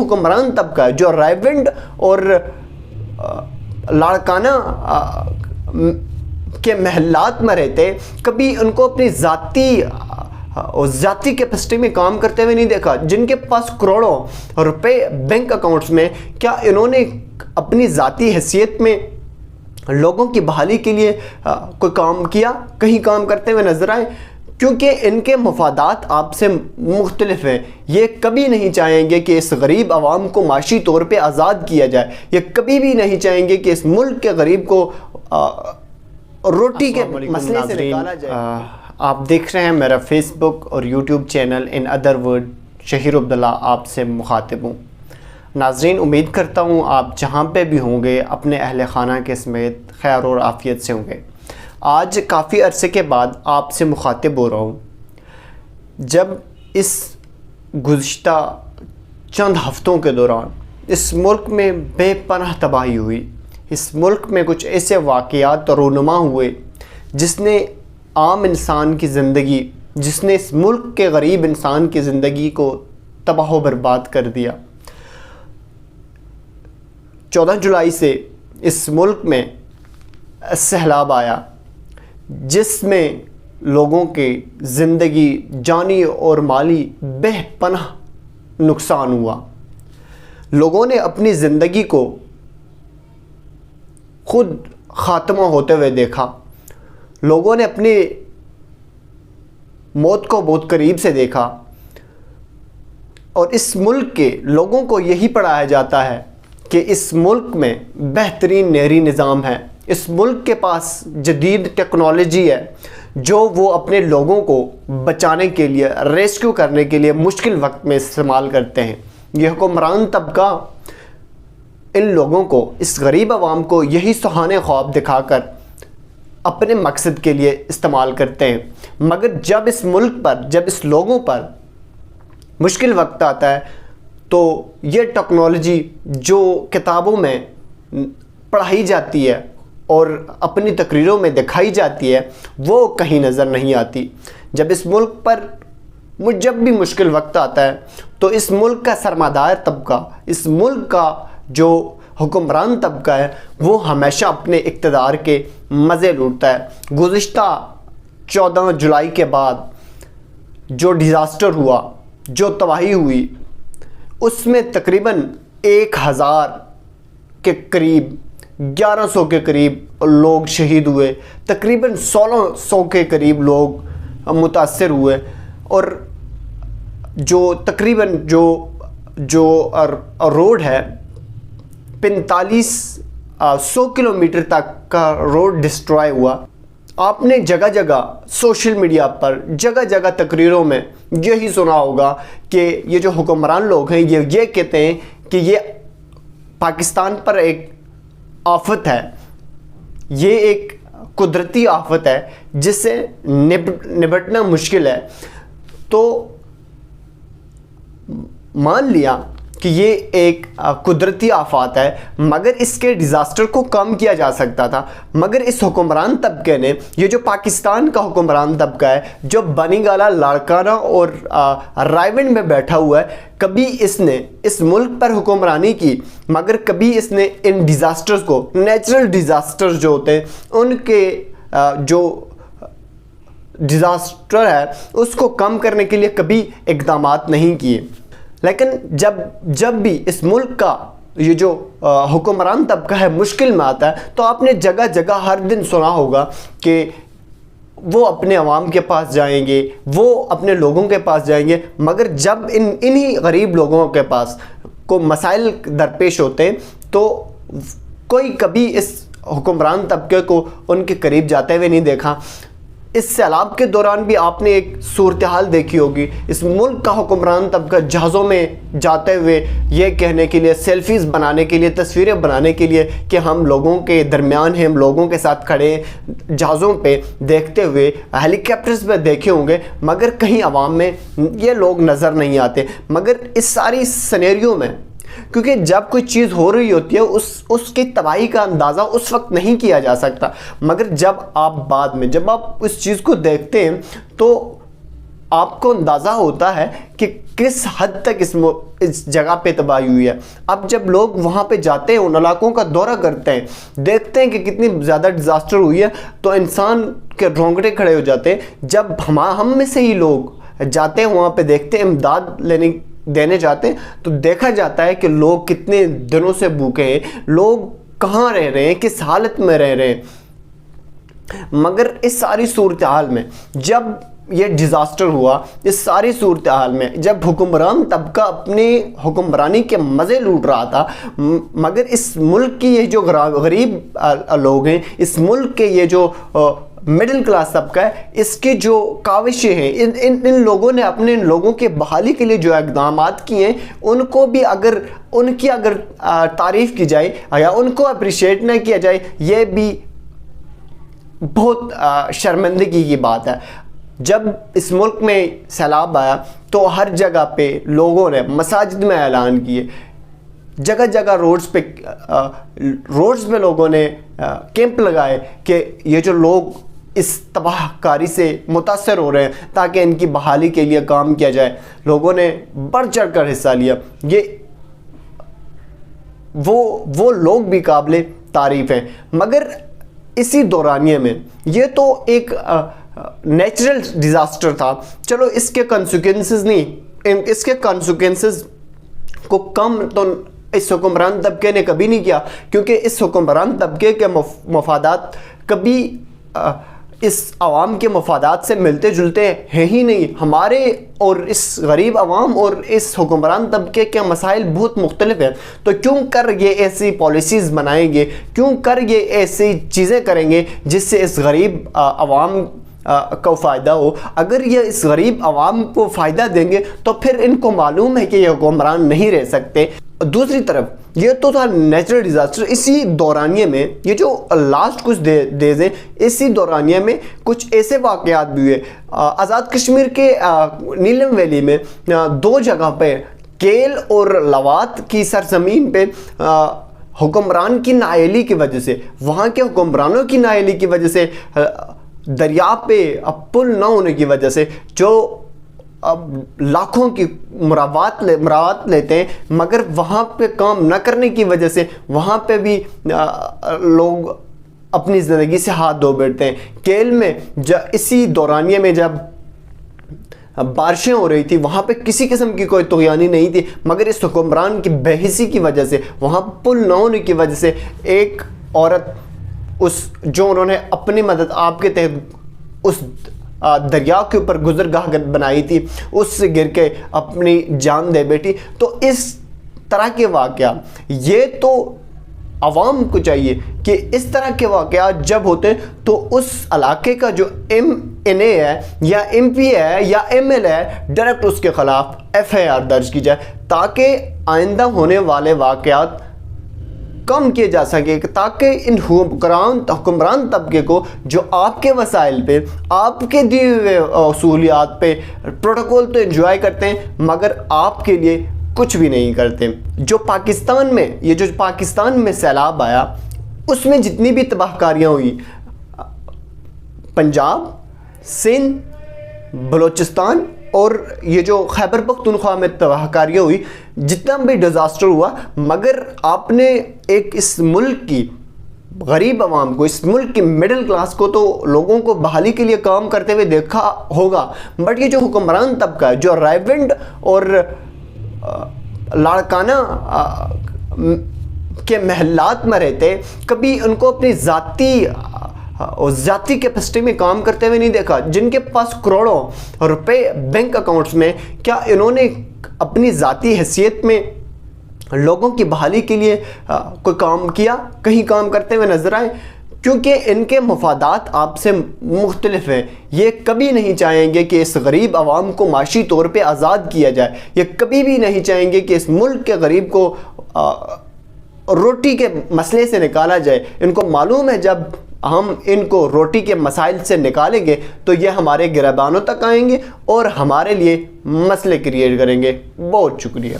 حکمران طبقہ ہے جو رائیونڈ اور لاڑکانہ کے محلات میں رہتے، کبھی ان کو اپنی ذاتی کیپیسٹی میں کام کرتے ہوئے نہیں دیکھا، جن کے پاس کروڑوں روپے بینک اکاؤنٹس میں، کیا انہوں نے اپنی ذاتی حیثیت میں لوگوں کی بحالی کے لیے کوئی کام کیا؟ کہیں کام کرتے ہوئے نظر آئے؟ کیونکہ ان کے مفادات آپ سے مختلف ہیں. یہ کبھی نہیں چاہیں گے کہ اس غریب عوام کو معاشی طور پہ آزاد کیا جائے، یہ کبھی بھی نہیں چاہیں گے کہ اس ملک کے غریب کو روٹی کے مسئلے سے نکالا جائے. آپ دیکھ رہے ہیں میرا فیس بک اور YouTube channel in other word, Shaheer Abdullah آپ سے مخاطب ہوں. ناظرین، امید کرتا ہوں آپ جہاں پہ بھی ہوں گے اپنے اہل خانہ کے سمیت خیر اور عافیت سے ہوں گے. آج کافی عرصے کے بعد آپ سے مخاطب ہو رہا ہوں. جب اس گزشتہ چند ہفتوں کے دوران اس ملک میں بے پناہ تباہی ہوئی، اس ملک میں کچھ ایسے واقعات رونما ہوئے جس نے عام انسان کی زندگی، جس نے اس ملک کے غریب انسان کی زندگی کو تباہ و برباد کر دیا. 14 جولائی سے اس ملک میں سیلاب آیا جس میں لوگوں کے زندگی، جانی اور مالی بے پناہ نقصان ہوا. لوگوں نے اپنی زندگی کو خود خاتمہ ہوتے ہوئے دیکھا، لوگوں نے اپنی موت کو بہت قریب سے دیکھا. اور اس ملک کے لوگوں کو یہی پڑھایا جاتا ہے کہ اس ملک میں بہترین نہری نظام ہے، اس ملک کے پاس جدید ٹیکنالوجی ہے جو وہ اپنے لوگوں کو بچانے کے لیے، ریسکیو کرنے کے لیے مشکل وقت میں استعمال کرتے ہیں. یہ حکمران طبقہ ان لوگوں کو، اس غریب عوام کو یہی سہانے خواب دکھا کر اپنے مقصد کے لیے استعمال کرتے ہیں. مگر جب اس ملک پر، جب اس لوگوں پر مشکل وقت آتا ہے تو یہ ٹیکنالوجی جو کتابوں میں پڑھائی جاتی ہے اور اپنی تقریروں میں دکھائی جاتی ہے وہ کہیں نظر نہیں آتی. جب اس ملک پر جب بھی مشکل وقت آتا ہے تو اس ملک کا سرمایہ طبقہ، اس ملک کا جو حکمران طبقہ ہے وہ ہمیشہ اپنے اقتدار کے مزے لوٹتا ہے. گزشتہ 14 جولائی کے بعد جو ڈیزاسٹر ہوا، جو تباہی ہوئی، اس میں تقریباً 1000 کے قریب، 1100 کے قریب لوگ شہید ہوئے، تقریباً 1600 کے قریب لوگ متاثر ہوئے، اور جو تقریباً جو روڈ ہے 4500 کلومیٹر تک کا روڈ ڈسٹرائے ہوا. آپ نے جگہ جگہ سوشل میڈیا پر، جگہ جگہ تقریروں میں یہی سنا ہوگا کہ یہ جو حکمران لوگ ہیں یہ کہتے ہیں کہ یہ پاکستان پر ایک آفت ہے، یہ ایک قدرتی آفت ہے جس سے نبٹنا مشکل ہے. تو مان لیا کہ یہ ایک قدرتی آفات ہے، مگر اس کے ڈیزاسٹر کو کم کیا جا سکتا تھا. مگر اس حکمران طبقے نے، یہ جو پاکستان کا حکمران طبقہ ہے جو بنی گالا، لاڑکانہ اور رائیونڈ میں بیٹھا ہوا ہے، کبھی اس نے اس ملک پر حکمرانی کی مگر کبھی اس نے ان ڈیزاسٹرز کو، نیچرل ڈیزاسٹرز جو ہوتے ہیں ان کے جو ڈیزاسٹر ہے اس کو کم کرنے کے لیے کبھی اقدامات نہیں کیے. لیکن جب بھی اس ملک کا یہ جو حکمران طبقہ ہے مشکل میں آتا ہے تو آپ نے جگہ جگہ ہر دن سنا ہوگا کہ وہ اپنے عوام کے پاس جائیں گے، وہ اپنے لوگوں کے پاس جائیں گے. مگر جب انہی غریب لوگوں کے پاس کو مسائل درپیش ہوتے ہیں تو کوئی کبھی اس حکمران طبقے کو ان کے قریب جاتے ہوئے نہیں دیکھا. اس سیلاب کے دوران بھی آپ نے ایک صورتحال دیکھی ہوگی، اس ملک کا حکمران طبقہ جہازوں میں جاتے ہوئے یہ کہنے کے لیے، سیلفیز بنانے کے لیے، تصویریں بنانے کے لیے کہ ہم لوگوں کے درمیان ہیں، ہم لوگوں کے ساتھ کھڑے ہیں، جہازوں پہ دیکھتے ہوئے، ہیلی کاپٹرز پہ دیکھے ہوں گے، مگر کہیں عوام میں یہ لوگ نظر نہیں آتے. مگر اس ساری سینیریو میں، کیونکہ جب کوئی چیز ہو رہی ہوتی ہے اس کی تباہی کا اندازہ اس وقت نہیں کیا جا سکتا، مگر جب آپ بعد میں، جب آپ اس چیز کو دیکھتے ہیں تو آپ کو اندازہ ہوتا ہے کہ کس حد تک اس جگہ پہ تباہی ہوئی ہے۔ اب جب لوگ وہاں پہ جاتے ہیں، ان علاقوں کا دورہ کرتے ہیں، دیکھتے ہیں کہ کتنی زیادہ ڈیزاسٹر ہوئی ہے، تو انسان کے رونگٹے کھڑے ہو جاتے ہیں۔ جب ہم میں سے ہی لوگ جاتے ہیں وہاں پہ، دیکھتے ہیں، امداد دینے جاتے ہیں، تو دیکھا جاتا ہے کہ لوگ کتنے دنوں سے بھوکے ہیں، لوگ کہاں رہ رہے ہیں، کس حالت میں رہ رہے ہیں۔ مگر اس ساری صورتحال میں جب یہ ڈیزاسٹر ہوا، اس ساری صورتحال میں جب حکمران طبقہ اپنی حکمرانی کے مزے لوٹ رہا تھا، مگر اس ملک کی یہ جو غریب لوگ ہیں، اس ملک کے یہ جو مڈل کلاس طبقہ ہے، اس کی جو کاوشیں ہیں، ان لوگوں نے اپنے لوگوں کے بحالی کے لیے جو اقدامات کیے ہیں، ان کو بھی اگر تعریف کی جائے یا ان کو اپریشیٹ نہ کیا جائے، یہ بھی بہت شرمندگی کی بات ہے۔ جب اس ملک میں سیلاب آیا تو ہر جگہ پہ لوگوں نے مساجد میں اعلان کیے، جگہ جگہ روڈز پہ لوگوں نے کیمپ لگائے کہ یہ جو لوگ اس تباہ کاری سے متاثر ہو رہے ہیں تاکہ ان کی بحالی کے لیے کام کیا جائے۔ لوگوں نے بڑھ چڑھ کر حصہ لیا۔ یہ وہ لوگ بھی قابل تعریف ہیں۔ مگر اسی دورانیے میں یہ تو ایک نیچرل ڈیزاسٹر تھا، چلو اس کے کنسیکوینسز اس کے کنسیکوینسز کو کم تو اس حکمران طبقے نے کبھی نہیں کیا، کیونکہ اس حکمران طبقے کے مفادات کبھی اس عوام کے مفادات سے ملتے جلتے ہیں ہی نہیں۔ ہمارے اور اس غریب عوام اور اس حکمران طبقے کے مسائل بہت مختلف ہیں، تو کیوں کر یہ ایسی پالیسیز بنائیں گے، کیوں کر یہ ایسی چیزیں کریں گے جس سے اس غریب عوام کو فائدہ ہو۔ اگر یہ اس غریب عوام کو فائدہ دیں گے تو پھر ان کو معلوم ہے کہ یہ حکمران نہیں رہ سکتے۔ دوسری طرف یہ تو تھا نیچرل ڈیزاسٹر، اسی دورانیے میں یہ جو لاسٹ کچھ ڈیز ہیں، اسی دورانیے میں کچھ ایسے واقعات بھی ہوئے۔ آزاد کشمیر کے نیلم ویلی میں دو جگہ پہ کیل اور لوات کی سرزمین پہ حکمران کی نااہلی کی وجہ سے، وہاں کے حکمرانوں کی نااہلی کی وجہ سے، دریا پہ پل نہ ہونے کی وجہ سے، جو لاکھوں کی مراعات لیتے ہیں، مگر وہاں پہ کام نہ کرنے کی وجہ سے وہاں پہ بھی لوگ اپنی زندگی سے ہاتھ دھو بیٹھتے ہیں۔ کیل میں اسی دورانیے میں جب بارشیں ہو رہی تھی، وہاں پہ کسی قسم کی کوئی طغیانی نہیں تھی، مگر اس حکمران کی بے حسی کی وجہ سے، وہاں پل نہ ہونے کی وجہ سے، ایک عورت جو انہوں نے اپنی مدد آپ کے تحت اس دریا کے اوپر گزرگاہ بنائی تھی، اس سے گر کے اپنی جان دے بیٹھی۔ تو اس طرح کے واقعات، یہ تو عوام کو چاہیے کہ اس طرح کے واقعات جب ہوتے ہیں تو اس علاقے کا جو MNA ہے یا MP ہے یا ML ہے، ڈائریکٹ اس کے خلاف FIR درج کی جائے، تاکہ آئندہ ہونے والے واقعات کم کیے جا سکے، تاکہ ان حکمران طبقے کو جو آپ کے وسائل پہ، آپ کے دیے ہوئے اصولیات پہ پروٹوکول تو انجوائے کرتے ہیں، مگر آپ کے لیے کچھ بھی نہیں کرتے۔ جو پاکستان میں سیلاب آیا، اس میں جتنی بھی تباہ کاریاں ہوئی، پنجاب، سندھ، بلوچستان اور یہ جو خیبر پختونخوا میں تباہ کاریاں ہوئی، جتنا بھی ڈیزاسٹر ہوا، مگر آپ نے ایک اس ملک کی غریب عوام کو، اس ملک کی مڈل کلاس کو تو لوگوں کو بحالی کے لیے کام کرتے ہوئے دیکھا ہوگا، بٹ یہ جو حکمران طبقہ ہے، جو رائیونڈ اور لاڑکانہ کے محلات میں رہتے، کبھی ان کو اپنی ذاتی کیپیسٹی میں کام کرتے ہوئے نہیں دیکھا، جن کے پاس کروڑوں روپے بینک اکاؤنٹس میں، کیا انہوں نے اپنی ذاتی حیثیت میں لوگوں کی بحالی کے لیے کوئی کام کیا، کہیں کام کرتے ہوئے نظر آئے؟ کیونکہ ان کے مفادات آپ سے مختلف ہیں۔ یہ کبھی نہیں چاہیں گے کہ اس غریب عوام کو معاشی طور پہ آزاد کیا جائے، یہ کبھی بھی نہیں چاہیں گے کہ اس ملک کے غریب کو روٹی کے مسئلے سے نکالا جائے۔ ان کو معلوم ہے جب ہم ان کو روٹی کے مسائل سے نکالیں گے تو یہ ہمارے گریبانوں تک آئیں گے اور ہمارے لیے مسئلے کریٹ کریں گے۔ بہت شکریہ۔